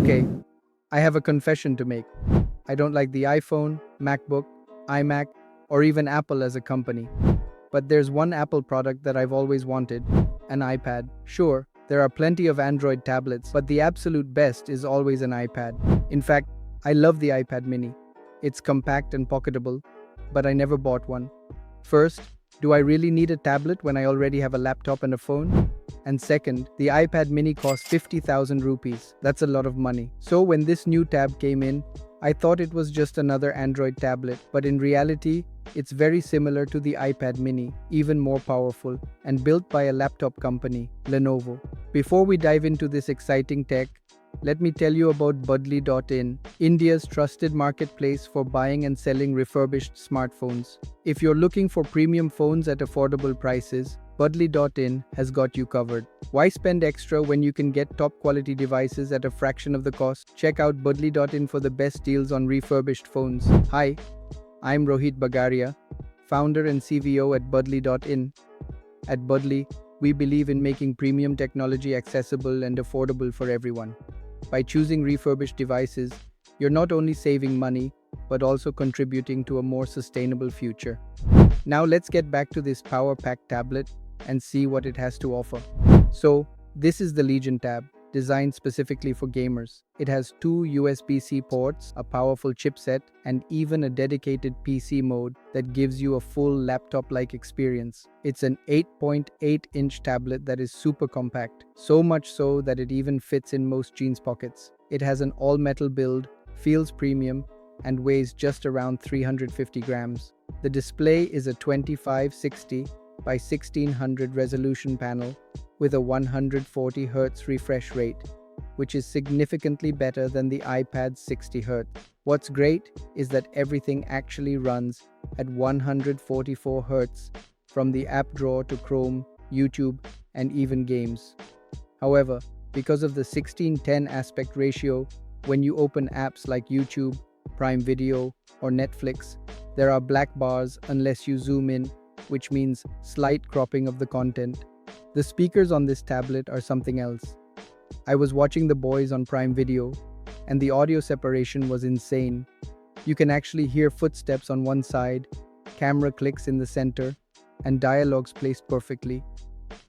Okay, I have a confession to make. I don't like the iPhone, MacBook, iMac, or even Apple as a company. But there's one Apple product that I've always wanted, an iPad. Sure, there are plenty of Android tablets, but the absolute best is always an iPad. In fact, I love the iPad mini. It's compact and pocketable, but I never bought one. First, do I really need a tablet when I already have a laptop and a phone? And second, the iPad mini costs 50,000 rupees. That's a lot of money. So when this new tab came in, I thought it was just another Android tablet, but in reality, it's very similar to the iPad mini, even more powerful, and built by a laptop company, Lenovo. Before we dive into this exciting tech, let me tell you about budli.in, India's trusted marketplace for buying and selling refurbished smartphones. If you're looking for premium phones at affordable prices, budli.in has got you covered. Why spend extra when you can get top quality devices at a fraction of the cost? Check out budli.in for the best deals on refurbished phones. Hi, I'm Rohit Bagaria, founder and CVO at budli.in. At Budli, we believe in making premium technology accessible and affordable for everyone. By choosing refurbished devices, you're not only saving money, but also contributing to a more sustainable future. Now let's get back to this power-packed tablet and see what it has to offer. So, this is the Legion Tab, designed specifically for gamers. It has two USB-C ports, a powerful chipset, and even a dedicated PC mode that gives you a full laptop-like experience. It's an 8.8-inch tablet that is super compact, so much so that it even fits in most jeans pockets. It has an all-metal build, feels premium, and weighs just around 350 grams. The display is a 2560 by 1600 resolution panel with a 140 Hz refresh rate, which is significantly better than the iPad's 60 Hz. What's great is that everything actually runs at 144 Hz, from the app drawer to Chrome, YouTube, and even games. However, because of the 16:10 aspect ratio, when you open apps like YouTube, Prime Video, or Netflix, there are black bars unless you zoom in, which means slight cropping of the content. The speakers on this tablet are something else. I was watching The Boys on Prime Video, and the audio separation was insane. You can actually hear footsteps on one side, camera clicks in the center, and dialogues placed perfectly.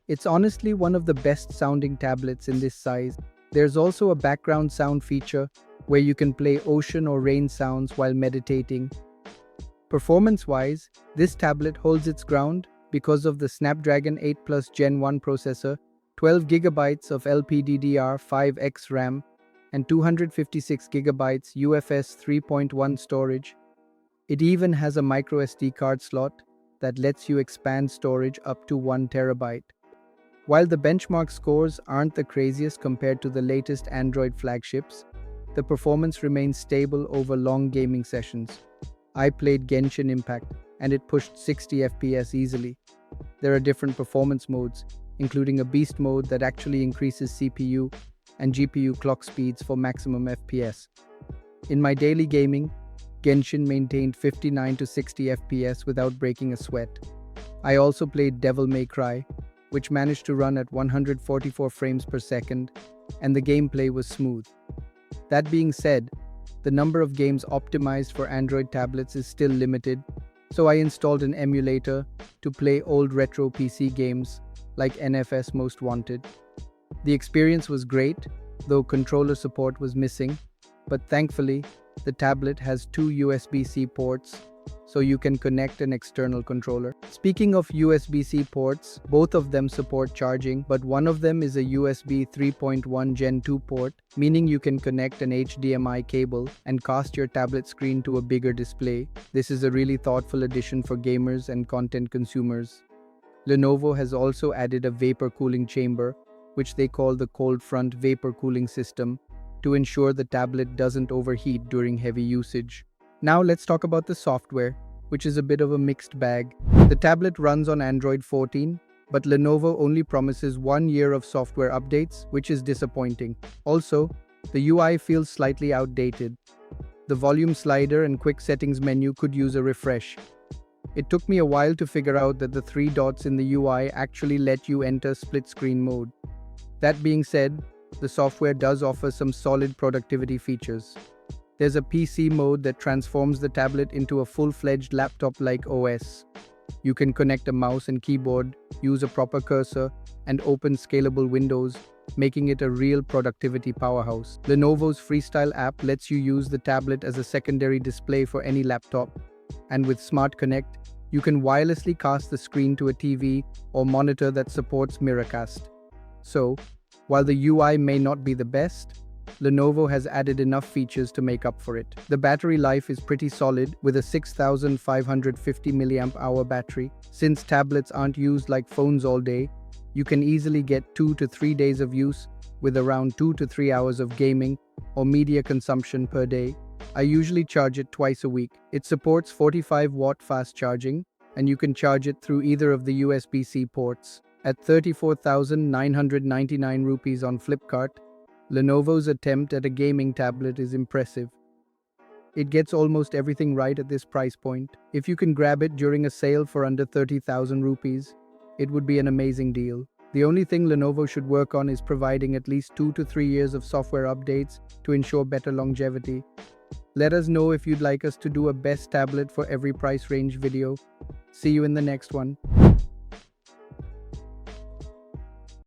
It's honestly one of the best sounding tablets in this size. There's also a background sound feature where you can play ocean or rain sounds while meditating. Performance-wise, this tablet holds its ground because of the Snapdragon 8 Plus Gen 1 processor, 12 GB of LPDDR5X RAM, and 256 GB UFS 3.1 storage. It even has a microSD card slot that lets you expand storage up to 1 TB. While the benchmark scores aren't the craziest compared to the latest Android flagships, the performance remains stable over long gaming sessions. I played Genshin Impact, and it pushed 60 FPS easily. There are different performance modes, including a beast mode that actually increases CPU and GPU clock speeds for maximum FPS. In my daily gaming, Genshin maintained 59 to 60 FPS without breaking a sweat. I also played Devil May Cry, which managed to run at 144 frames per second, and the gameplay was smooth. That being said, the number of games optimized for Android tablets is still limited, so I installed an emulator to play old retro PC games like NFS Most Wanted. The experience was great, though controller support was missing, but thankfully, the tablet has two USB-C ports, so you can connect an external controller. Speaking of USB-C ports, both of them support charging, but one of them is a USB 3.1 Gen 2 port, meaning you can connect an HDMI cable and cast your tablet screen to a bigger display. This is a really thoughtful addition for gamers and content consumers. Lenovo has also added a vapor cooling chamber, which they call the cold front vapor cooling system, to ensure the tablet doesn't overheat during heavy usage. Now let's talk about the software, which is a bit of a mixed bag. The tablet runs on Android 14, but Lenovo only promises 1 year of software updates, which is disappointing. Also, the UI feels slightly outdated. The volume slider and quick settings menu could use a refresh. It took me a while to figure out that the 3 dots in the UI actually let you enter split screen mode. That being said, the software does offer some solid productivity features. There's a PC mode that transforms the tablet into a full-fledged laptop-like OS. You can connect a mouse and keyboard, use a proper cursor, and open scalable windows, making it a real productivity powerhouse. Lenovo's Freestyle app lets you use the tablet as a secondary display for any laptop, and with Smart Connect, you can wirelessly cast the screen to a TV or monitor that supports Miracast. So, while the UI may not be the best, Lenovo has added enough features to make up for it. The battery life is pretty solid with a 6550 mAh battery. Since tablets aren't used like phones all day, you can easily get 2 to 3 days of use with around 2 to 3 hours of gaming or media consumption per day. I usually charge it twice a week. It supports 45-watt fast charging, and you can charge it through either of the USB-C ports. At 34,999 rupees on Flipkart, Lenovo's attempt at a gaming tablet is impressive. It gets almost everything right at this price point. If you can grab it during a sale for under 30,000 rupees, it would be an amazing deal. The only thing Lenovo should work on is providing at least 2 to 3 years of software updates to ensure better longevity. Let us know if you'd like us to do a best tablet for every price range video. See you in the next one.